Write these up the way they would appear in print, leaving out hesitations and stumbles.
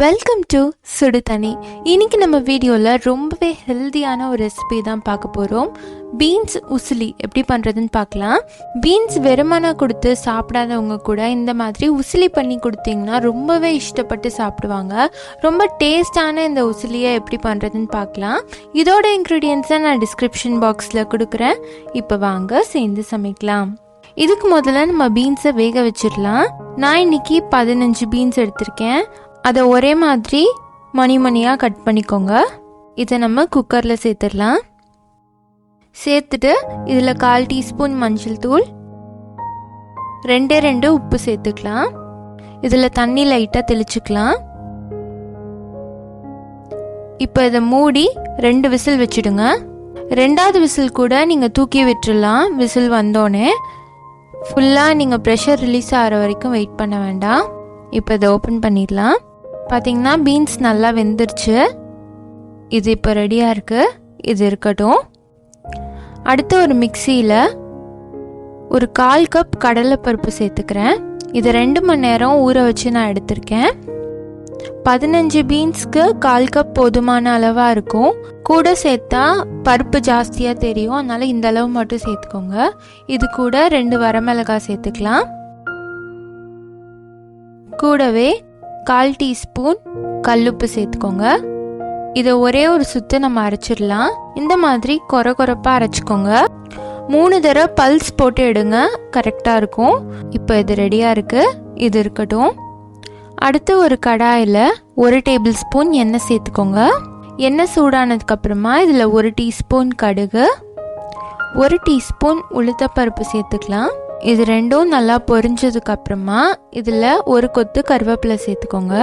Welcome to சுடு தண்ணி. இன்னைக்கு நம்ம வீடியோவில் ரொம்பவே ஹெல்த்தியான ஒரு ரெசிபி தான் பார்க்க போகிறோம். பீன்ஸ் உசிலி எப்படி பண்ணுறதுன்னு பார்க்கலாம். பீன்ஸ் வெறுமனா கொடுத்து சாப்பிடாதவங்க கூட இந்த மாதிரி உசிலி பண்ணி கொடுத்தீங்கன்னா ரொம்பவே இஷ்டப்பட்டு சாப்பிடுவாங்க. ரொம்ப டேஸ்டான இந்த உசிலியை எப்படி பண்ணுறதுன்னு பார்க்கலாம். இதோட இன்க்ரீடியன்ஸை நான் டிஸ்கிரிப்ஷன் பாக்ஸில் கொடுக்குறேன். இப்போ வாங்க சேர்ந்து சமைக்கலாம். இதுக்கு முதல்ல நம்ம பீன்ஸை வேக வச்சிடலாம். நான் இன்னைக்கு 15 பீன்ஸ் எடுத்திருக்கேன். அதை ஒரே மாதிரி மணியாக கட் பண்ணிக்கோங்க. இதை நம்ம குக்கரில் சேர்த்துடலாம். சேர்த்துட்டு இதில் 1/4 டீஸ்பூன் மஞ்சள் தூள், 2 உப்பு சேர்த்துக்கலாம். இதில் தண்ணி லைட்டாக தெளிச்சுக்கலாம். இப்போ இதை மூடி 2 விசில் வச்சுடுங்க. 2வது விசில் கூட நீங்கள் தூக்கி விட்டுடலாம். விசில் வந்தோடனே ஃபுல்லாக நீங்கள் ப்ரெஷர் ரிலீஸ் ஆகிற வரைக்கும் வெயிட் பண்ண வேண்டாம். இப்போ இதை ஓப்பன் பண்ணிடலாம். பார்த்தீங்கன்னா பீன்ஸ் நல்லா வெந்துருச்சு. இது இப்போ ரெடியாக இருக்குது. இது இருக்கட்டும். அடுத்து ஒரு மிக்சியில் ஒரு 1/4 கப் கடலைப்பருப்பு சேர்த்துக்கிறேன். இது 2 மணி நேரம் ஊற வச்சு நான் எடுத்திருக்கேன். 15 பீன்ஸ்க்கு 1/4 கப் போதுமான அளவாக இருக்கும். கூட சேர்த்தா பருப்பு ஜாஸ்தியாக தெரியும், அதனால இந்த அளவு மட்டும் சேர்த்துக்கோங்க. இது கூட 2 வரமிளகாய் சேர்த்துக்கலாம். கூடவே 1/4 டீஸ்பூன் கல்லுப்பு சேர்த்துக்கோங்க. இதை ஒரே ஒரு சுத்து நம்ம அரைச்சிடலாம். இந்த மாதிரி கொரப்பாக அரைச்சிக்கோங்க. 3 தடவை பல்ஸ் போட்டு எடுங்க, கரெக்டாக இருக்கும். இப்போ இது ரெடியாக இருக்குது. இது இருக்கட்டும். அடுத்து ஒரு கடாயில் 1 டேபிள் ஸ்பூன் எண்ணெய் சேர்த்துக்கோங்க. எண்ணெய் சூடானதுக்கப்புறமா இதில் 1 டீஸ்பூன் கடுகு, 1 டீஸ்பூன் உளுத்தப்பருப்பு சேர்த்துக்கலாம். இது ரெண்டும் நல்லா பொரிஞ்சதுக்கு அப்புறமா இதில் 1 கொத்து கருவேப்பிலை சேர்த்துக்கோங்க.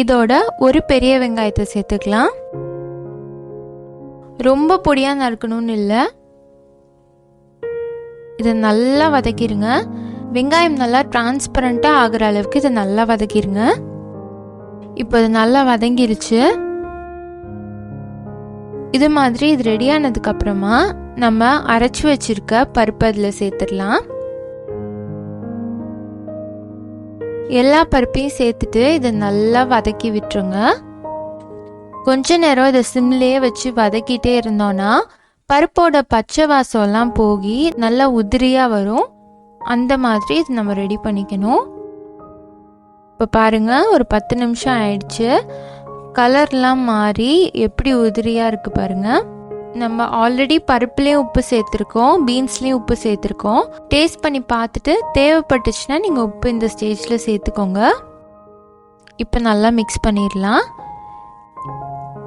இதோட ஒரு பெரிய வெங்காயத்தை சேர்த்துக்கலாம். ரொம்ப பொடியாக நறுக்கணும்னு இல்லை. இதை நல்லா வதக்கிடுங்க. வெங்காயம் நல்லா டிரான்ஸ்பரண்ட்டாக ஆகிற அளவுக்கு இதை நல்லா வதக்கிடுங்க. இப்போ இது நல்லா வதங்கிருச்சு. இது மாதிரி இது ரெடியானதுக்கு அப்புறமா நம்ம அரைச்சி வச்சிருக்க பருப்பு அதில் சேர்த்துடலாம். எல்லா பருப்பையும் சேர்த்துட்டு இதை நல்லா வதக்கி விட்டுருங்க. கொஞ்ச நேரம் இதை சிம்லேயே வச்சு வதக்கிட்டே இருந்தோன்னா பருப்போட பச்சை வாசம்லாம் போகி நல்லா உதிரியாக வரும். அந்த மாதிரி இது நம்ம ரெடி பண்ணிக்கணும். இப்போ பாருங்கள், ஒரு 10 நிமிஷம் ஆயிடுச்சு. கலர்லாம் மாறி எப்படி உதிரியாக இருக்குது பாருங்கள். நம்ம ஆல்ரெடி பருப்புலேயும் உப்பு சேர்த்துருக்கோம், பீன்ஸ்லேயும் உப்பு சேர்த்துருக்கோம். டேஸ்ட் பண்ணி பார்த்துட்டு தேவைப்பட்டுச்சுன்னா நீங்கள் உப்பு இந்த ஸ்டேஜில் சேர்த்துக்கோங்க. இப்போ நல்லா மிக்ஸ் பண்ணிடலாம்.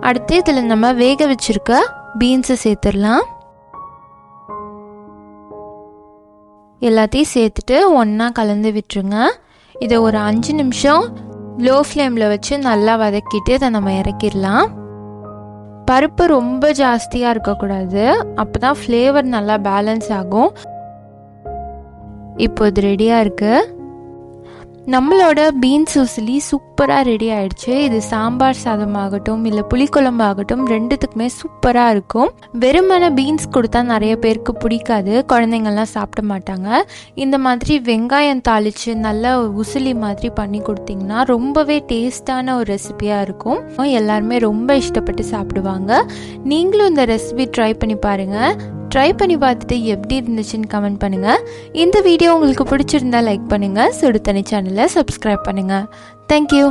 அடுத்து இதில் நம்ம வேக வச்சுருக்க பீன்ஸை சேர்த்துடலாம். எல்லாத்தையும் சேர்த்துட்டு ஒன்றா கலந்து விட்டுருங்க. இதை ஒரு 5 நிமிஷம் லோ ஃப்ளேமில் வச்சு நல்லா வதக்கிட்டு இதை நம்ம இறக்கிடலாம். பருப்பு ரொம்ப ஜாஸ்தியாக இருக்கக்கூடாது, அப்போ தான் ஃப்ளேவர் நல்லா பேலன்ஸ் ஆகும். இப்போ இது ரெடியாக இருக்குது. நம்மளோட பீன்ஸ் உசிலி சூப்பராக ரெடி ஆயிடுச்சு. இது சாம்பார் சாதமாகட்டும் இல்லை புளிக்குழம்பு ஆகட்டும், ரெண்டுத்துக்குமே சூப்பராக இருக்கும். வெறுமன பீன்ஸ் கொடுத்தா நிறைய பேருக்கு பிடிக்காது, குழந்தைங்கள்லாம் சாப்பிட மாட்டாங்க. இந்த மாதிரி வெங்காயம் தாளித்து நல்லா உசிலி மாதிரி பண்ணி கொடுத்தீங்கன்னா ரொம்பவே டேஸ்டான ஒரு ரெசிபியாக இருக்கும். எல்லாருமே ரொம்ப இஷ்டப்பட்டு சாப்பிடுவாங்க. நீங்களும் இந்த ரெசிபி ட்ரை பண்ணி பாருங்கள். ட்ரை பண்ணி பார்த்துட்டு எப்படி இருந்துச்சுன்னு கமெண்ட் பண்ணுங்கள். இந்த வீடியோ உங்களுக்கு பிடிச்சிருந்தா லைக் பண்ணுங்கள். சுடு தண்ணி சேனலை சப்ஸ்கிரைப் பண்ணுங்கள். தேங்க்யூ.